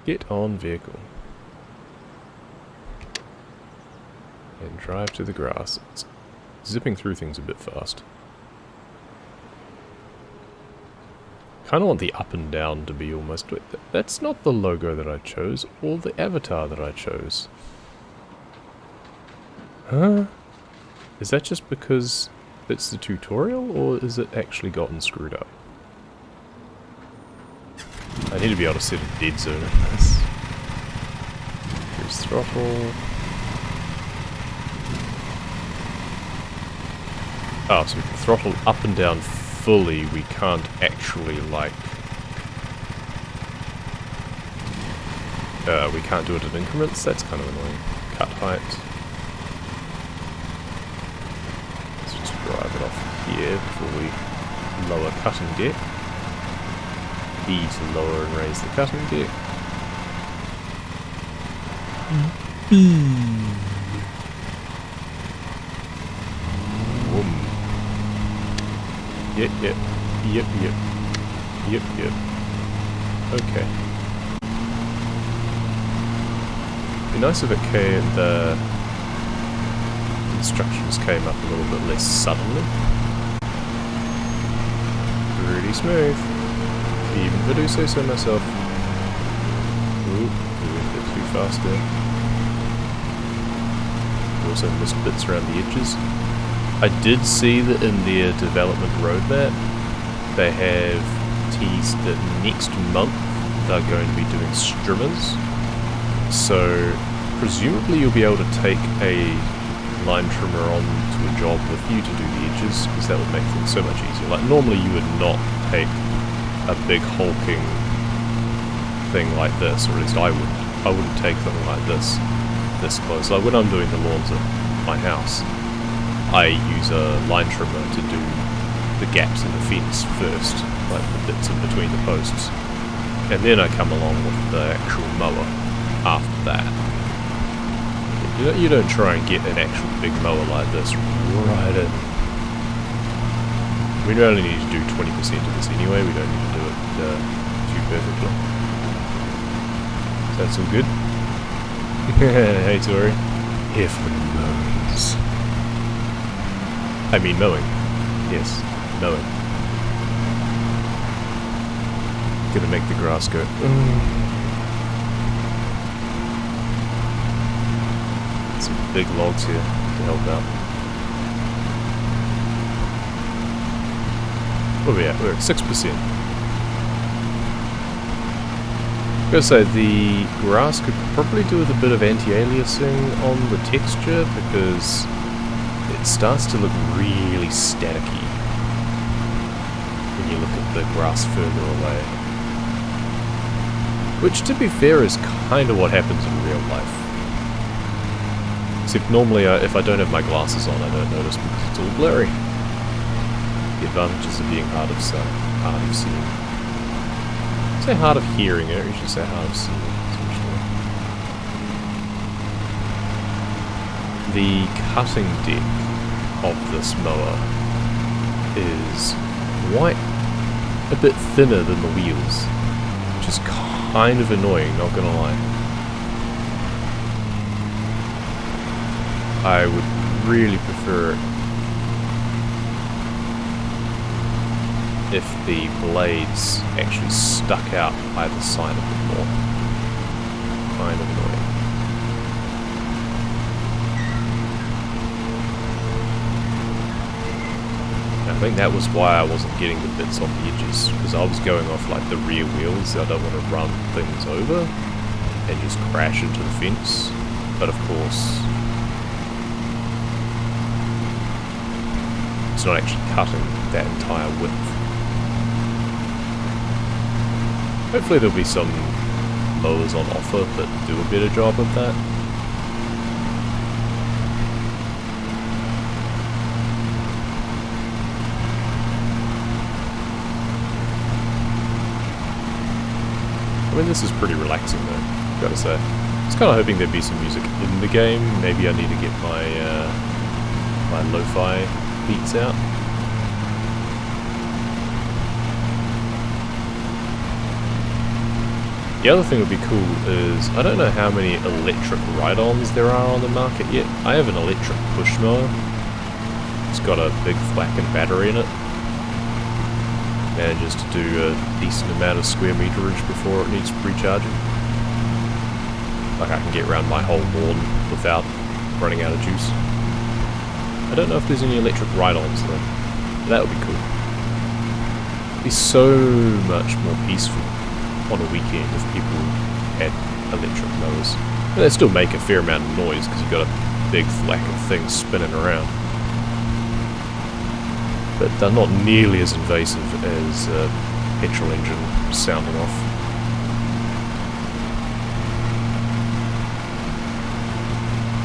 Get on vehicle. And drive to the grass. It's zipping through things a bit fast. Kind of want the up and down to be almost... That's not the logo that I chose, or the avatar that I chose. Huh? Is that just because it's the tutorial, or is it actually gotten screwed up? I need to be able to set a dead zone in this. Here's throttle. Oh, so we can throttle up and down fully. We can't actually, like... we can't do it in increments. That's kind of annoying. Cut height. Let's just drive it off here before we lower cutting deck. E to lower and raise the cutting deck. Whoom. Yep. Okay. Be nice if it came, the instructions came up a little bit less suddenly. Pretty smooth. Even if I do say so myself. Ooh, doing a bit too fast there. Also missed bits around the edges. I did see that in their development roadmap, they have teased that next month they're going to be doing strimmers. So, presumably you'll be able to take a line trimmer on to a job with you to do the edges, because that would make things so much easier. Like, normally you would not take a big hulking thing like this, or at least I wouldn't take something like this close. Like when I'm doing the lawns at my house, I use a line trimmer to do the gaps in the fence first, like the bits in between the posts, and then I come along with the actual mower after that. You don't try and get an actual big mower like this right in. We only need to do 20% of this anyway, we don't need to do it too perfectly. So that's all good. Hey Tori. Here for the mows. I mean mowing. Yes, mowing. Gonna make the grass go. Some big logs here to help out. Where are we at? We're at 6%. I gotta say, the grass could probably do with a bit of anti-aliasing on the texture, because it starts to look really staticky when you look at the grass further away. Which, to be fair, is kind of what happens in real life. Except normally, if I don't have my glasses on, I don't notice because it's all blurry. The advantages of being hard of seeing. Say hard of hearing, I usually say hard of seeing. The cutting deck of this mower is quite a bit thinner than the wheels, which is kind of annoying, not gonna lie. I would really prefer it if the blades actually stuck out either side of it more. Kind of annoying. I think that was why I wasn't getting the bits on the edges, because I was going off like the rear wheels. I don't want to run things over and just crash into the fence. But of course, it's not actually cutting that entire width. Hopefully there'll be some mowers on offer that do a better job of that. I mean, this is pretty relaxing though, gotta say. I was kind of hoping there'd be some music in the game. Maybe I need to get my my lo-fi beats out. The other thing that would be cool is, I don't know how many electric ride-ons there are on the market yet. I have an electric push mower. It's got a big flacking battery in it. Manages to do a decent amount of square meterage before it needs recharging. Like I can get around my whole lawn without running out of juice. I don't know if there's any electric ride-ons though. That would be cool. It'd be so much more peaceful on a weekend if people had electric mowers. But they still make a fair amount of noise because you've got a big flack of things spinning around. But they're not nearly as invasive as a petrol engine sounding off.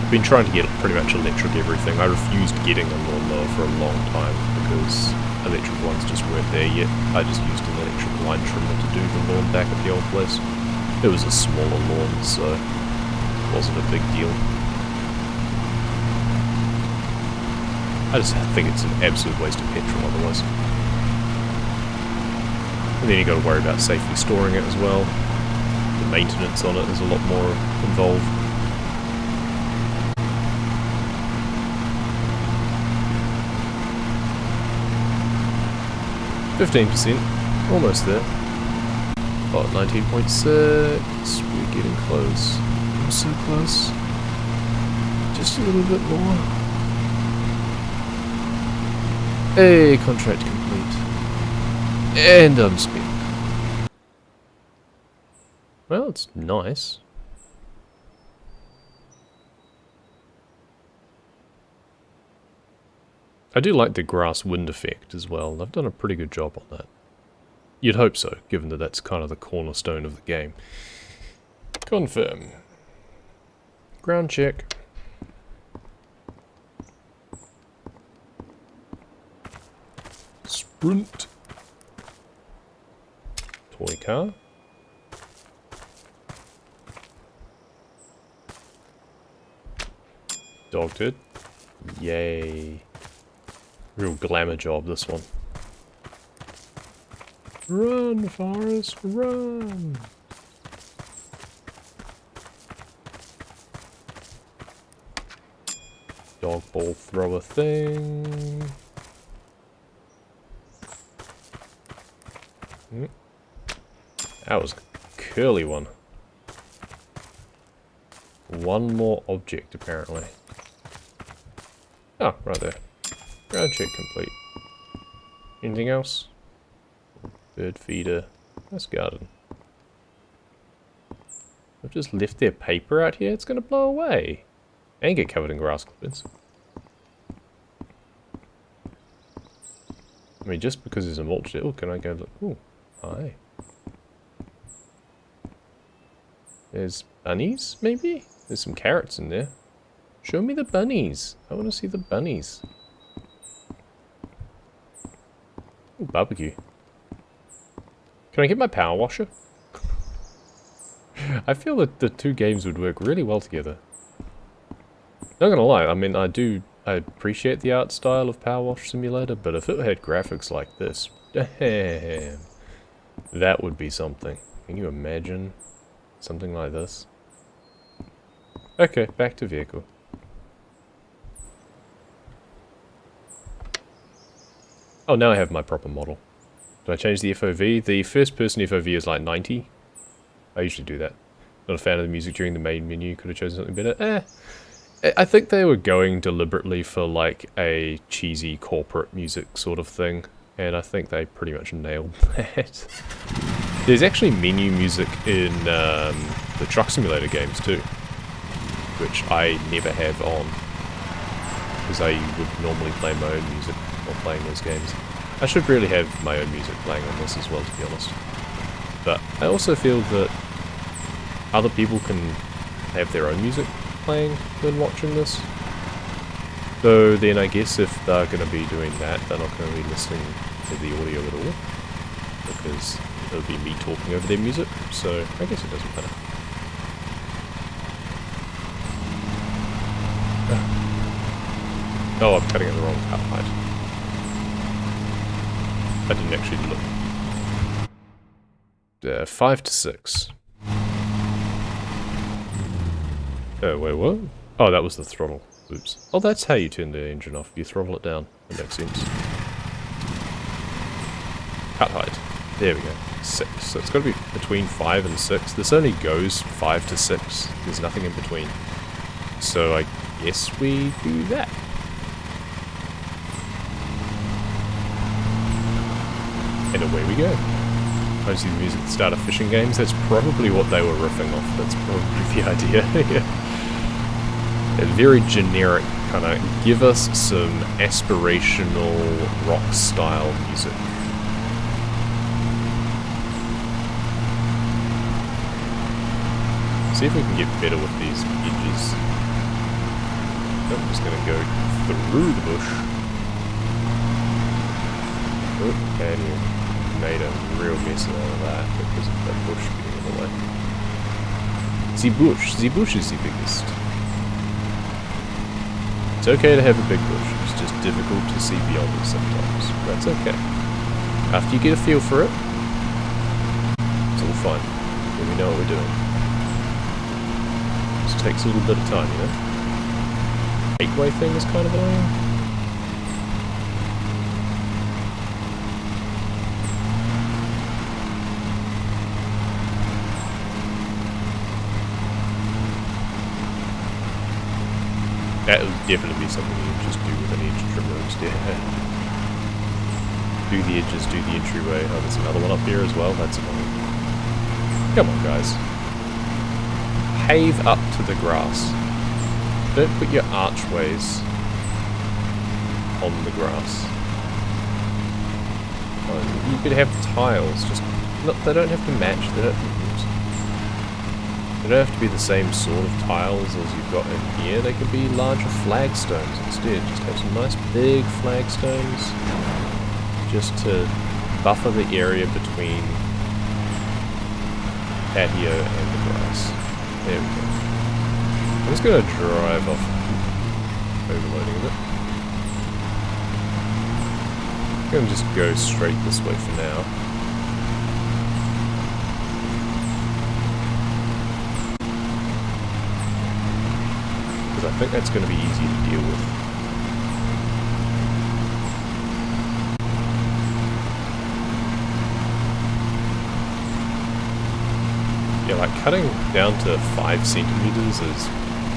I've been trying to get pretty much electric everything. I refused getting a lawnmower for a long time because electric ones just weren't there yet. I just used an electric line trimmer to do the lawn back at the old place. It was a smaller lawn, so it wasn't a big deal. I just think it's an absolute waste of petrol otherwise. And then you got to worry about safely storing it as well. The maintenance on it is a lot more involved. %, almost there. Oh, 19.6, we're getting close. I'm so close. Just a little bit more. Hey, contract complete. And I'm spent. Well, it's nice. I do like the grass wind effect as well. They've done a pretty good job on that. You'd hope so, given that that's kind of the cornerstone of the game. Confirm. Ground check. Sprint. Toy car. Dog turd. Yay. Real glamour job, this one. Run, Forrest, run! Dog ball thrower thing. That was a curly one. One more object, apparently. Oh, right there. Ground check complete. Anything else? Bird feeder. Nice garden. I've just left their paper out here. It's going to blow away. And get covered in grass clippings. I mean, just because there's a mulch there. Oh, can I go look? Oh, hi. There's bunnies, maybe? There's some carrots in there. Show me the bunnies. I want to see the bunnies. Ooh, barbecue. Can I get my power washer? I feel that the two games would work really well together. Not gonna lie, I mean, I appreciate the art style of Powerwash Simulator, but if it had graphics like this, damn, that would be something. Can you imagine something like this? Okay, back to vehicle. Oh, now I have my proper model. Do I change the FOV? The first person FOV is like 90. I usually do that. Not a fan of the music during the main menu. Could have chosen something better. I think they were going deliberately for like a cheesy corporate music sort of thing. And I think they pretty much nailed that. There's actually menu music in the Truck Simulator games too. Which I never have on. Because I would normally play my own music while playing those games. I should really have my own music playing on this as well, to be honest. But I also feel that other people can have their own music playing when watching this. Though then I guess if they're going to be doing that, they're not going to be listening to the audio at all. Because it'll be me talking over their music, so I guess it doesn't matter. Oh, I'm cutting it the wrong cut height. I didn't actually look. 5 to 6. Oh, wait, what? Oh, that was the throttle. Oops. Oh, that's how you turn the engine off. You throttle it down. That makes sense. Cut height. There we go. 6. So it's got to be between 5 and 6. This only goes 5 to 6. There's nothing in between. So I guess we do that. And away we go. I see the music at the start of fishing games. That's probably what they were riffing off. That's probably the idea. A very generic kind of give us some aspirational rock style music. See if we can get better with these edges. I'm just going to go through the bush. Oh, and you made a real mess out of that because of that bush getting in the way. The bush is the biggest. It's okay to have a big bush, it's just difficult to see beyond it sometimes. That's okay. After you get a feel for it, it's all fine. Then we know what we're doing. Just takes a little bit of time, you know? 8-way thing is kind of annoying. That would definitely be something you just do with an edge trimmer instead. Do the edges, do the entryway. Oh, there's another one up here as well. That's annoying. Come on, guys. Pave up to the grass. Don't put your archways on the grass. Oh, you could have tiles. Just they don't have to match. They don't have to be the same sort of tiles as you've got in here. They could be larger flagstones instead. Just have some nice big flagstones just to buffer the area between patio and the grass. There we go. I'm just going to drive off, overloading a bit. I'm going to just go straight this way for now. I think that's going to be easy to deal with. Yeah, like cutting down to 5 centimeters is,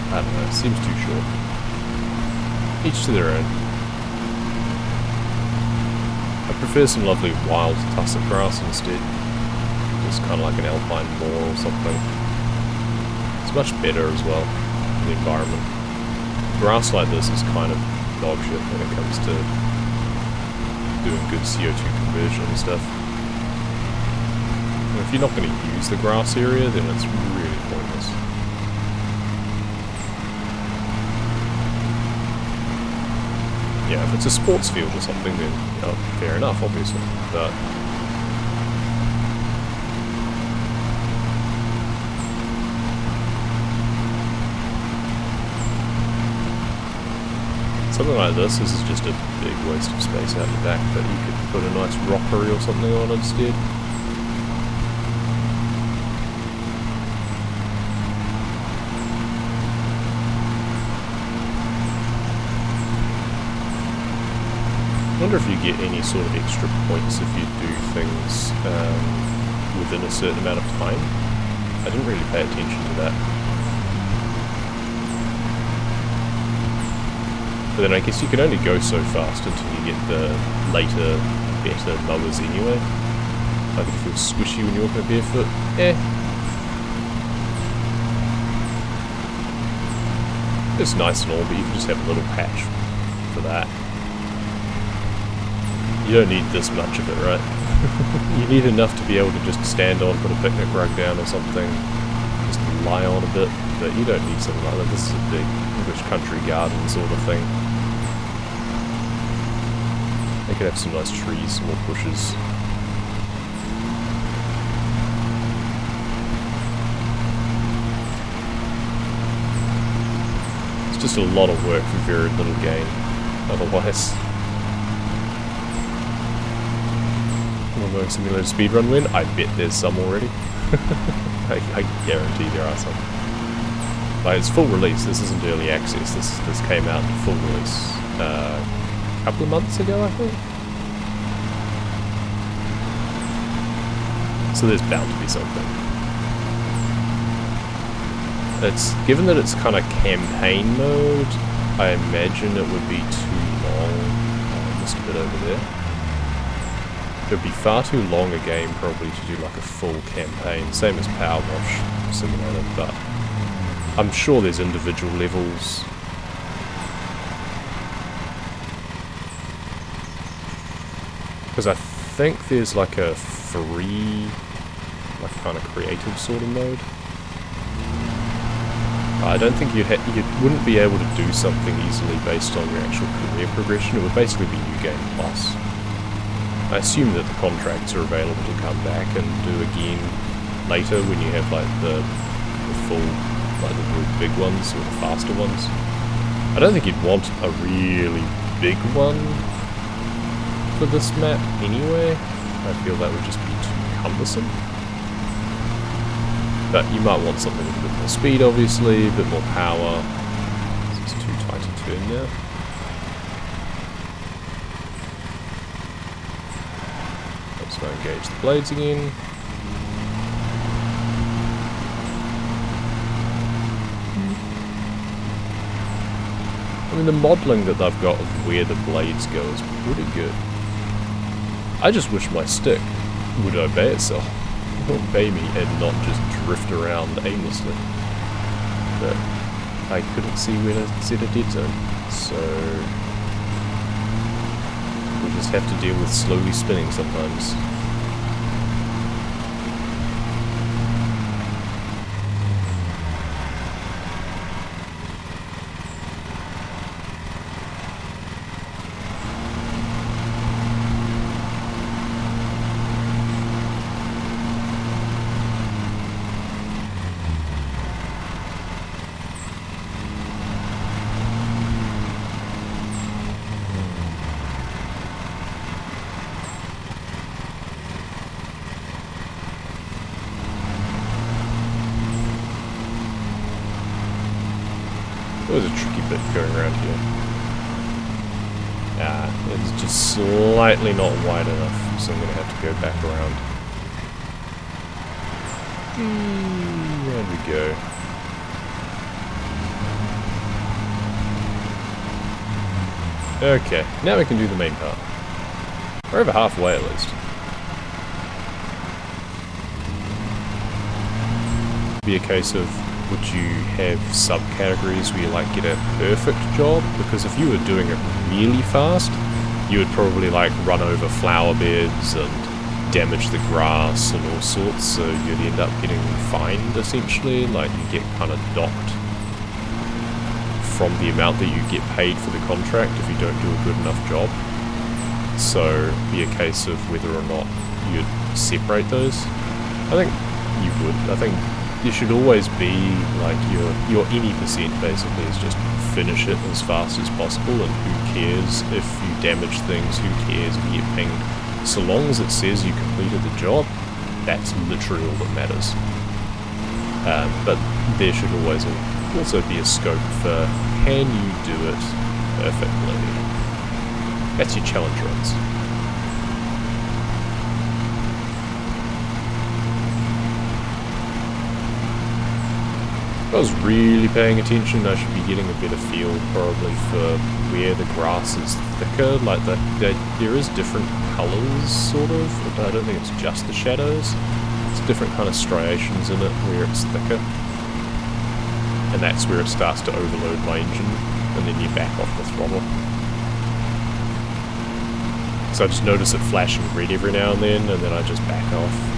I don't know, seems too short. Each to their own. I prefer some lovely wild tussock grass instead. Just kind of like an alpine moor or something. It's much better as well for the environment. Grass like this is kind of dog shit when it comes to doing good CO2 conversion and stuff. And if you're not going to use the grass area, then it's really pointless. Yeah, if it's a sports field or something, then you know, fair enough, obviously. But something like this is just a big waste of space out the back, but you could put a nice rockery or something on instead. I wonder if you get any sort of extra points if you do things within a certain amount of time. I didn't really pay attention to that. But then I guess you can only go so fast until you get the later, better mowers anyway. Like if it feels squishy when you're walking barefoot, it's nice and all, but you can just have a little patch for that. You don't need this much of it, right? You need enough to be able to just stand on, put a picnic rug down or something, just lie on a bit, but you don't need something like that. This is a big English country garden sort of thing. They could have some nice trees, some more bushes. It's just a lot of work for very little gain, otherwise. Mowing Simulator speedrun win? I bet there's some already. I guarantee there are some. Like, it's full release. This isn't early access. This came out in full release a couple of months ago, I think. So there's bound to be something. It's given that it's kind of campaign mode, I imagine it would be too long. Oh, just a bit over there. It would be far too long a game probably to do like a full campaign, same as Powerwash Simulator, but I'm sure there's individual levels. Because I think there's like a free, like kind of creative sort of mode. I don't think you wouldn't be able to do something easily based on your actual career progression. It would basically be New Game Plus. I assume that the contracts are available to come back and do again later when you have like the full, like the real big ones or the faster ones. I don't think you'd want a really big one for this map anyway. I feel that would just be too cumbersome. But you might want something with a bit more speed, obviously, a bit more power. It's too tight a turn now. Let's go engage the blades again. I mean, the modelling that they've got of where the blades go is pretty good. I just wish my stick would obey itself. Obey me and not just drift around aimlessly. But I couldn't see where to set a dead zone, so we just have to deal with slowly spinning sometimes. It was a tricky bit going around here. It's just slightly not wide enough, so I'm going to have to go back around. There we go. Okay, now we can do the main part. We're over halfway at least. Be a case of, would you have subcategories where you like get a perfect job? Because if you were doing it really fast, you would probably like run over flower beds and damage the grass and all sorts, so you'd end up getting fined essentially, like you get kind of docked from the amount that you get paid for the contract if you don't do a good enough job. So be a case of whether or not you'd separate those. I think you would. I think there should always be like your any percent basically is just finish it as fast as possible, and who cares if you damage things, who cares if you get pinged. So long as it says you completed the job, that's literally all that matters. But there should always also be a scope for, can you do it perfectly? That's your challenge runs. If I was really paying attention, I should be getting a better feel probably for where the grass is thicker. Like there is different colours, sort of, but I don't think it's just the shadows. It's different kind of striations in it where it's thicker. And that's where it starts to overload my engine, and then you back off the throttle. So I just notice it flashing red every now and then I just back off.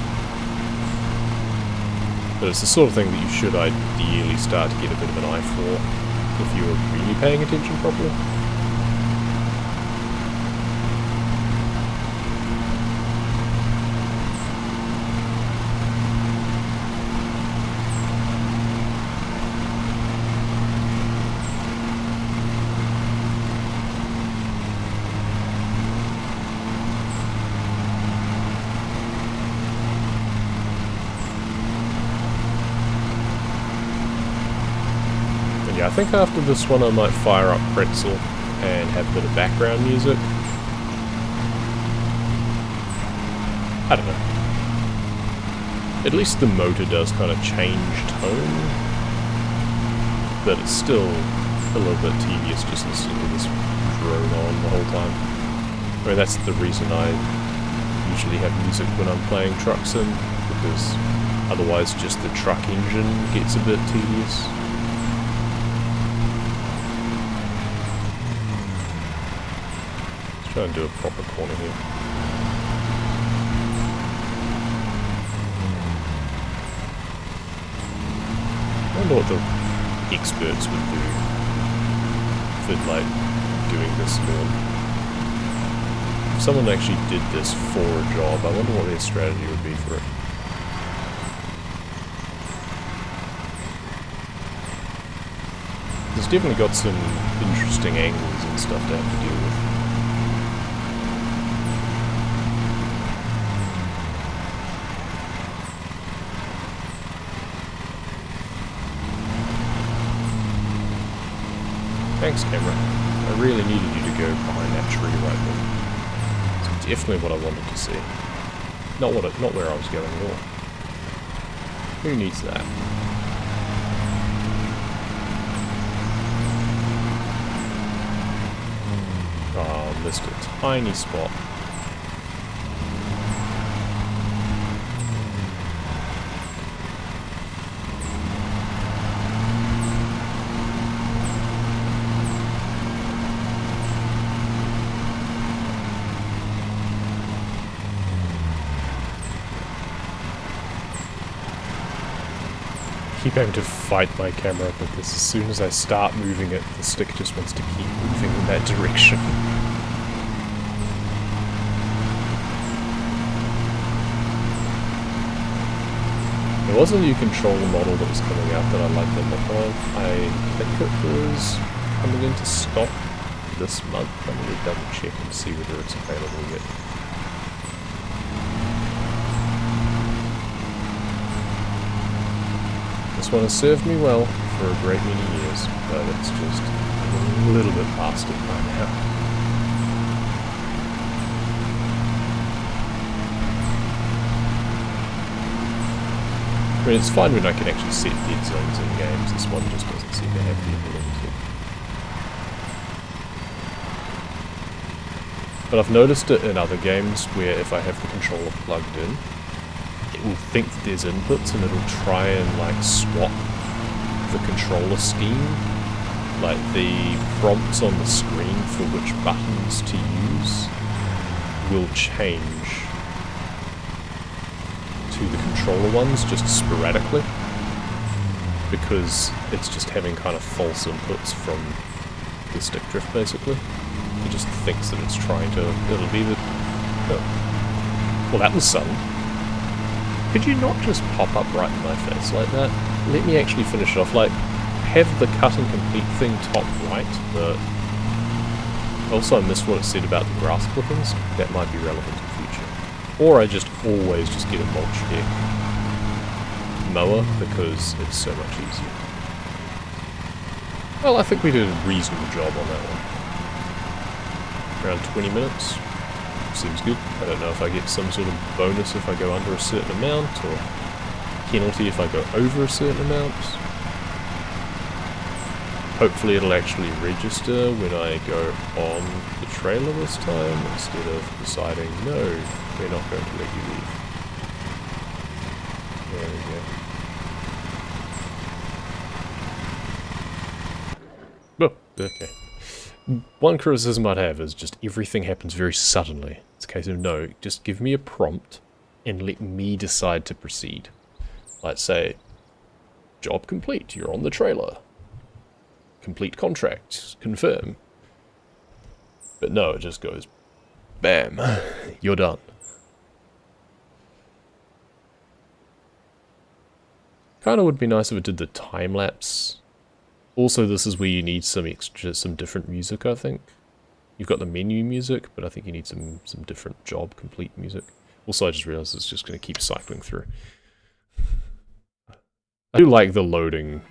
But it's the sort of thing that you should ideally start to get a bit of an eye for if you were really paying attention properly. Yeah, I think after this one I might fire up Pretzel and have a bit of background music. I don't know. At least the motor does kind of change tone, but it's still a little bit tedious just listening to this drone on the whole time. I mean, that's the reason I usually have music when I'm playing Truck Sim, because otherwise just the truck engine gets a bit tedious. Let's try and do a proper corner here. I wonder what the experts would do for, like, doing this learn. If someone actually did this for a job, I wonder what their strategy would be for it. It's definitely got some interesting angles and stuff to have to deal with. Thanks, camera. I really needed you to go behind that tree right there. It's definitely what I wanted to see. Not where I was going at all. Who needs that? Oh, missed a tiny spot. I keep having to fight my camera because as soon as I start moving it, the stick just wants to keep moving in that direction. There was a new controller model that was coming out that I liked the look of. I think it was coming into stock this month. I'm going to double check and see whether it's available yet. This one has served me well for a great many years, but it's just a little bit past it right now. I mean, it's fine when I can actually set dead zones in games. This one just doesn't seem to have the ability to. But I've noticed it in other games where if I have the controller plugged in, it will think that there's inputs and it'll try and like swap the controller scheme, like the prompts on the screen for which buttons to use will change to the controller ones just sporadically, because it's just having kind of false inputs from the stick drift basically. It just thinks that it's trying to, it'll be the, oh. Well, that was sudden. Could you not just pop up right in my face like that? Let me actually finish it off. Like, have the cut and complete thing top right, but also I missed what it said about the grass clippings. That might be relevant in the future. Or I just always just get a mulch deck mower because it's so much easier. Well, I think we did a reasonable job on that one. Around 20 minutes. Seems good. I don't know if I get some sort of bonus if I go under a certain amount, or penalty if I go over a certain amount. Hopefully it'll actually register when I go on the trailer this time, instead of deciding, no, we're not going to let you leave. There we go. Oh, okay. One criticism I'd have is just everything happens very suddenly. It's a case of, no, just give me a prompt and let me decide to proceed. Like, say, job complete, you're on the trailer. Complete contract, confirm. But no, it just goes, bam, you're done. Kinda would be nice if it did the time-lapse. Also, this is where you need some different music, I think. You've got the menu music, but I think you need some different job complete music. Also, I just realized it's just going to keep cycling through. I do like the loading